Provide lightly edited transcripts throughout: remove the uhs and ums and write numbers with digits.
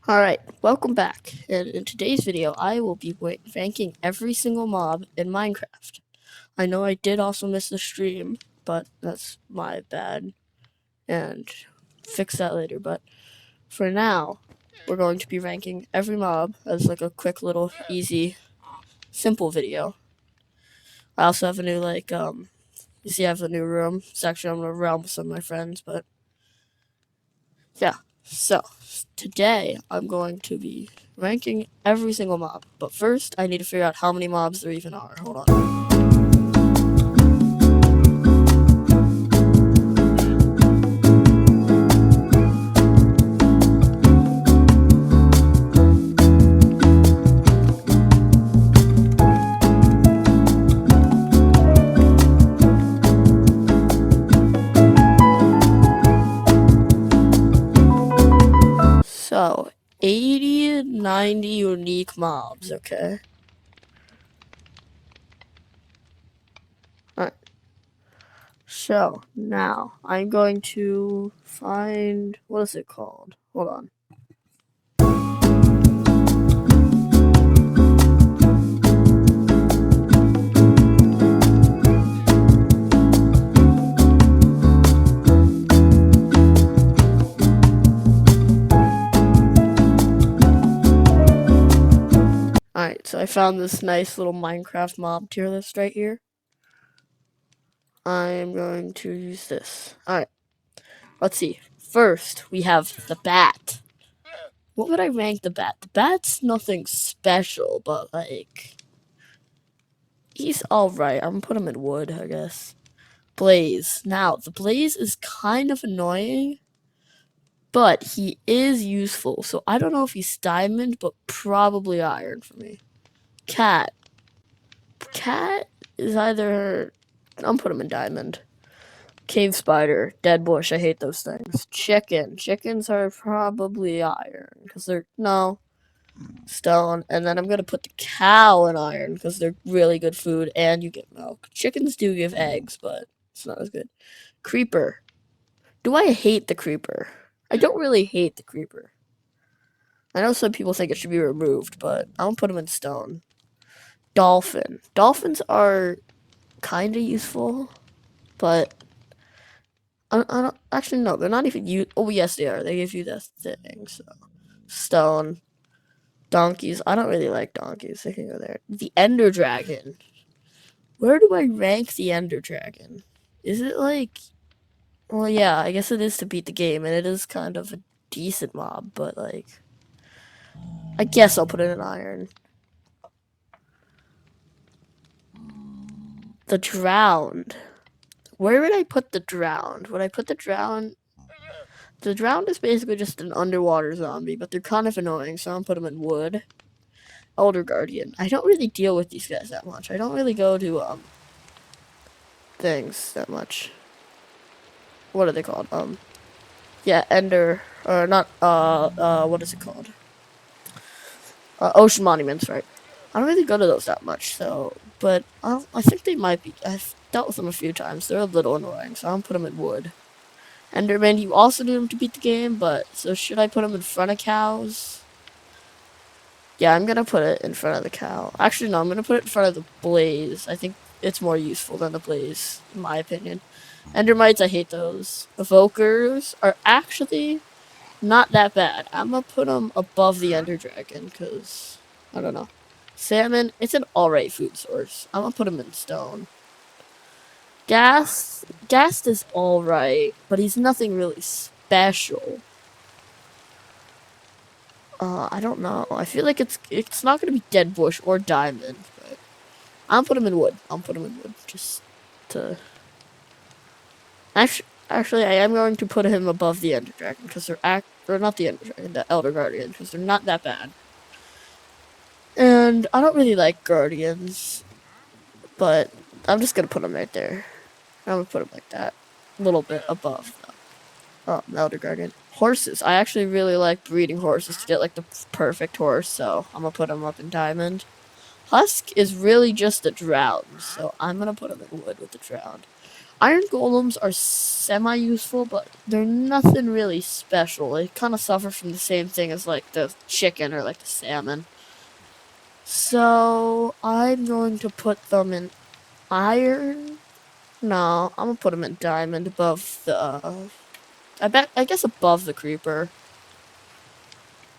Alright, welcome back. And in today's video, I will be ranking every single mob in Minecraft. I know I did also miss the stream, but that's my bad. And fix that later. But for now, we're going to be ranking every mob as like a quick little easy, simple video. I also have a new you see I have a new room. It's actually I'm gonna realm with some of my friends, but yeah. So, today I'm going to be ranking every single mob. But first, I need to figure out how many mobs there even are. Hold on. So, 80, 90 unique mobs, okay? Alright. So, now, I'm going to find... What is it called? Hold on. Alright, so I found this nice little Minecraft mob tier list right here. I'm going to use this. Alright, let's see. First, we have the bat. What would I rank the bat? The bat's nothing special, but like... He's alright. I'm gonna put him in wood, I guess. Blaze. Now, the Blaze is kind of annoying, but he is useful. So I don't know if he's diamond, but probably iron for me. Cat. Cat is either... I'm putting him in diamond. Cave spider, dead bush, I hate those things. Chicken. Chickens are probably iron, because they're... No. Stone. And then I'm going to put the cow in iron, because they're really good food, and you get milk. Chickens do give eggs, but it's not as good. Creeper. Do I hate the creeper? I don't really hate the creeper. I know some people think it should be removed, but I don't put them in stone. Dolphin. Dolphins are kind of useful, but I don't actually no, they're not even oh yes they are. They give you this thing. So stone, donkeys. I don't really like donkeys. They can go there. The Ender Dragon. Where do I rank the Ender Dragon? Is it like? Well, yeah, I guess it is to beat the game, and it is kind of a decent mob, but like, I guess I'll put it in iron. The Drowned. Where would I put the Drowned? Would I put the Drowned? The Drowned is basically just an underwater zombie, but they're kind of annoying, so I'm gonna put them in wood. Elder Guardian. I don't really deal with these guys that much. I don't really go to, things that much. What are they called? Yeah, Ender, or not, what is it called? Ocean Monuments, right? I don't really go to those that much, so, but I think they might be. I've dealt with them a few times. They're a little annoying, so I'll put them in wood. Enderman, you also need them to beat the game, but, so should I put them in front of cows? Yeah, I'm gonna put it in front of the cow. Actually, no, I'm gonna put it in front of the Blaze. I think it's more useful than the Blaze, in my opinion. Endermites, I hate those. Evokers are actually not that bad. I'm gonna put them above the Ender Dragon, because, I don't know. Salmon, it's an alright food source. I'm gonna put him in stone. Ghast is alright, but he's nothing really special. I don't know. I feel like it's not gonna be dead bush or diamond, but I'll put him in wood. Just to... Actually, I am going to put him above the Ender Dragon, because or not the Ender Dragon, the Elder Guardian, because they're not that bad. And I don't really like Guardians, but I'm just gonna put them right there. I'm gonna put them like that. A little bit above, though. Oh, Elder Guardian. Horses. I actually really like breeding horses to get, like, the perfect horse, so I'm gonna put them up in diamond. Husk is really just a drowned, so I'm gonna put him in wood with the drowned. Iron golems are semi-useful, but they're nothing really special. They kind of suffer from the same thing as like the chicken or like the salmon. So I'm going to put them in iron. No, I'm gonna put them in diamond above the. I guess above the creeper.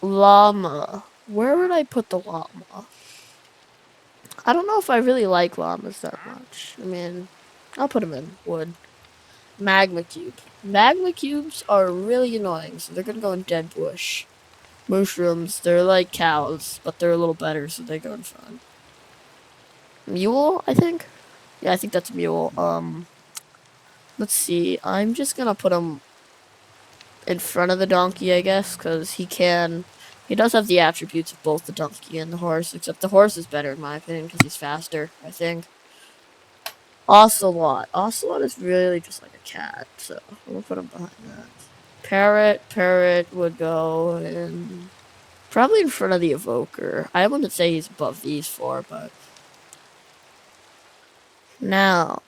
Llama. Where would I put the llama? I don't know if I really like llamas that much. I mean, I'll put them in wood. Magma cube. Magma cubes are really annoying, so they're gonna go in dead bush. Mushrooms, they're like cows, but they're a little better, so they go in front. Mule, I think? Yeah, I think that's a mule. Let's see. I'm just gonna put him in front of the donkey, I guess, because he does have the attributes of both the donkey and the horse, except the horse is better in my opinion because he's faster, I think. Ocelot. Ocelot is really just like a cat, so I'm gonna put him behind that. Parrot would go in probably in front of the evoker. I wouldn't say he's above these four, but now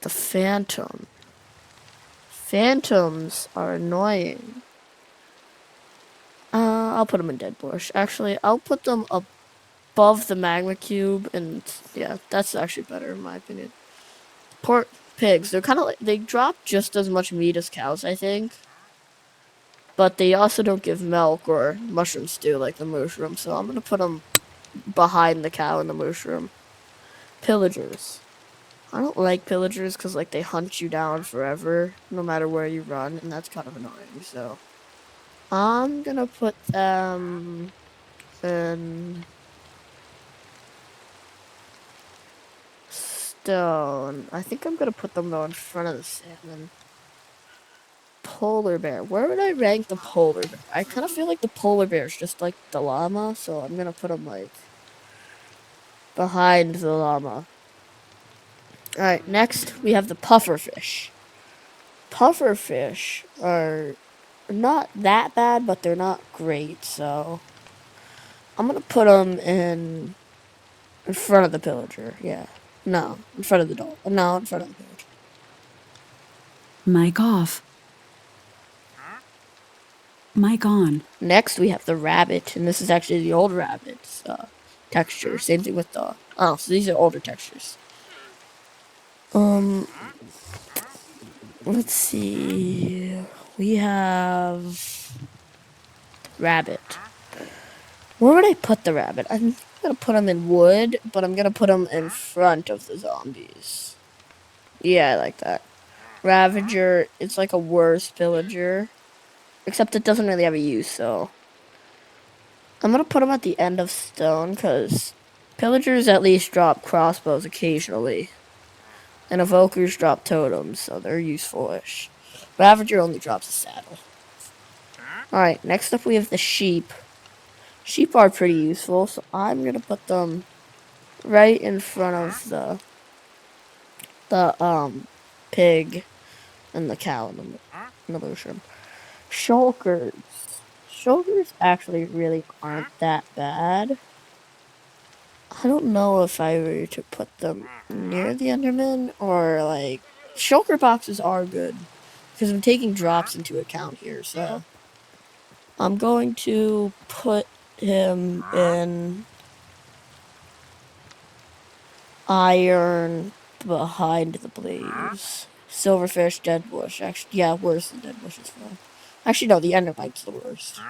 the phantom. Phantoms are annoying. I'll put them in dead bush. Actually, I'll put them above the magma cube, and yeah, that's actually better in my opinion. Pork pigs, they're kind of like they drop just as much meat as cows, I think. But they also don't give milk or mushroom stew like the mushroom, so I'm gonna put them behind the cow and the mushroom. Pillagers. I don't like pillagers because like they hunt you down forever, no matter where you run, and that's kind of annoying. So I'm gonna put them in stone. I think I'm gonna put them though in front of the salmon. Polar bear. Where would I rank the polar bear? I kind of feel like the polar bear is just like the llama, so I'm gonna put them like behind the llama. Alright, next we have the pufferfish. Pufferfish are not that bad, but they're not great, so I'm gonna put them in front of the pillager. Yeah, no, in front of the doll. No, in front of the pillager. Mic off. Mic on. Next we have the rabbit, and this is actually the old rabbit's texture. Same thing with the. Oh, so these are older textures. Let's see. We have rabbit. Where would I put the rabbit? I'm gonna put him in wood, but I'm gonna put him in front of the zombies. Yeah, I like that. Ravager, it's like a worse pillager. Except it doesn't really have a use, so. I'm gonna put him at the end of stone, because pillagers at least drop crossbows occasionally. And evokers drop totems, so they're useful-ish. Ravager only drops a saddle. Alright, next up we have the sheep. Sheep are pretty useful, so I'm gonna put them right in front of the pig and the cow and the mushroom. Shulkers. Shulkers actually really aren't that bad. I don't know if I were to put them near the Enderman or like shulker boxes are good because I'm taking drops into account here, so I'm going to put him in iron behind the blaze. Silverfish, dead bush. Actually, yeah, worse than dead bush is fine. Actually, no, the endermite's the worst.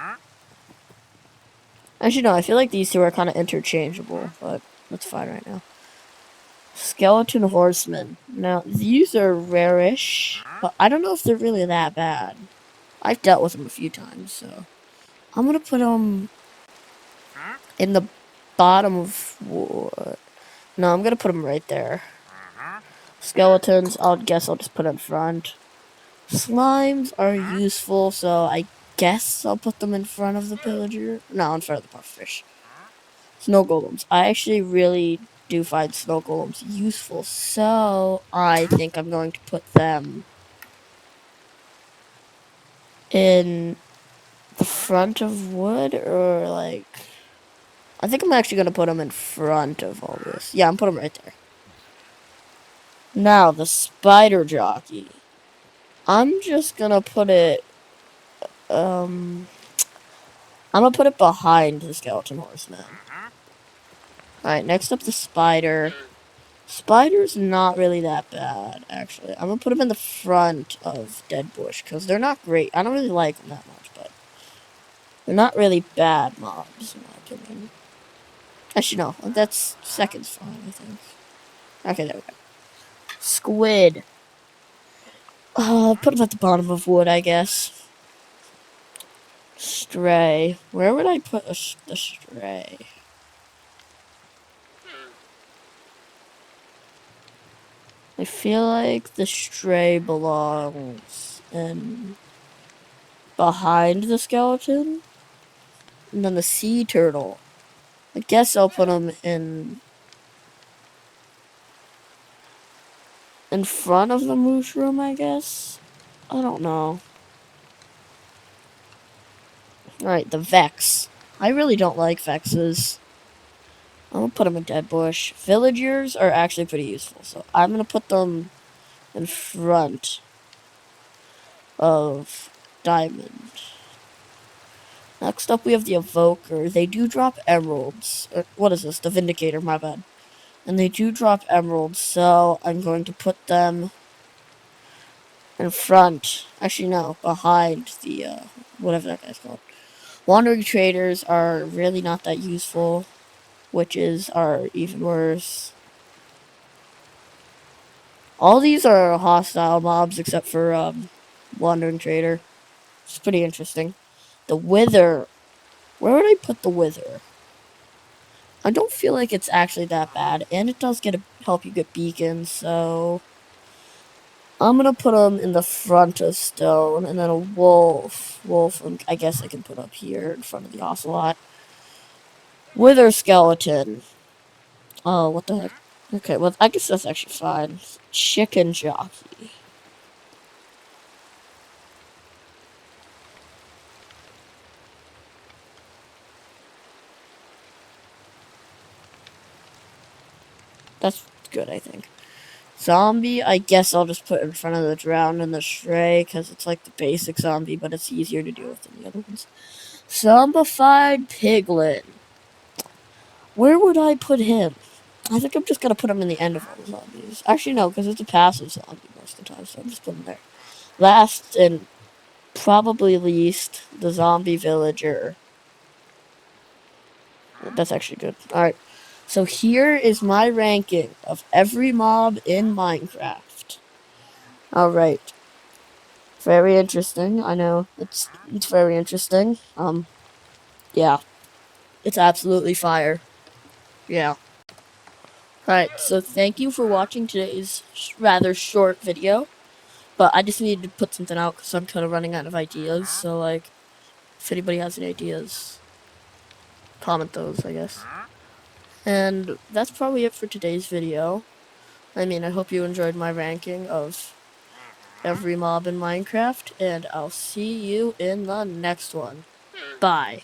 Actually, no, I feel like these two are kind of interchangeable, but that's fine right now. Skeleton horsemen. Now, these are rare-ish, but I don't know if they're really that bad. I've dealt with them a few times, so I'm gonna put them in the bottom of wood. No, I'm gonna put them right there. Skeletons, I'll just put in front. Slimes are useful, so I guess I'll put them in front of the pillager. No, in front of the pufferfish. Snow golems. I actually really do find snow golems useful, so I think I'm going to put them in the front of wood, or like... I think I'm actually going to put them in front of all this. Yeah, I'm putting them right there. Now, the spider jockey. I'm just gonna put it, I'm gonna put it behind the skeleton horseman. Alright, next up the spider. Spider's not really that bad, actually. I'm gonna put them in the front of Dead Bush, because they're not great. I don't really like them that much, but they're not really bad mobs, in my opinion. Actually, no, that's second's fine, I think. Okay, there we go. Squid. Put them at the bottom of wood, I guess. Stray. Where would I put the stray? I feel like the stray belongs in behind the skeleton. And then the sea turtle. I guess I'll put them in front of the mushroom, I guess. I don't know. Alright, the Vex. I really don't like Vexes. I'm gonna put them in Dead Bush. Villagers are actually pretty useful, so I'm gonna put them in front of Diamond. Next up, we have the Evoker. They do drop emeralds. What is this? The Vindicator, my bad. And they do drop emeralds, so I'm going to put them in front. Actually, no, behind the, whatever that guy's called. Wandering Traders are really not that useful. Witches are even worse. All these are hostile mobs except for, Wandering Trader. It's pretty interesting. The Wither. Where would I put the Wither? I don't feel like it's actually that bad, and it does help you get beacons, so I'm gonna put them in the front of stone, and then a wolf. I guess I can put up here in front of the ocelot. Wither skeleton. Oh, what the heck? Okay, well, I guess that's actually fine. Chicken jockey. That's good, I think. Zombie, I guess I'll just put in front of the drowned and the stray, because it's like the basic zombie, but it's easier to deal with than the other ones. Zombified piglin. Where would I put him? I think I'm just gonna put him in the end of all the zombies. Actually, no, because it's a passive zombie most of the time, so I'm just putting him there. Last and probably least, the zombie villager. That's actually good. Alright. So here is my ranking of every mob in Minecraft. Alright. Very interesting. I know. It's very interesting. Yeah. It's absolutely fire. Yeah. Alright, so thank you for watching today's rather short video. But I just needed to put something out because I'm kind of running out of ideas. So, like, if anybody has any ideas, comment those, I guess. And that's probably it for today's video. I mean, I hope you enjoyed my ranking of every mob in Minecraft. And I'll see you in the next one. Bye.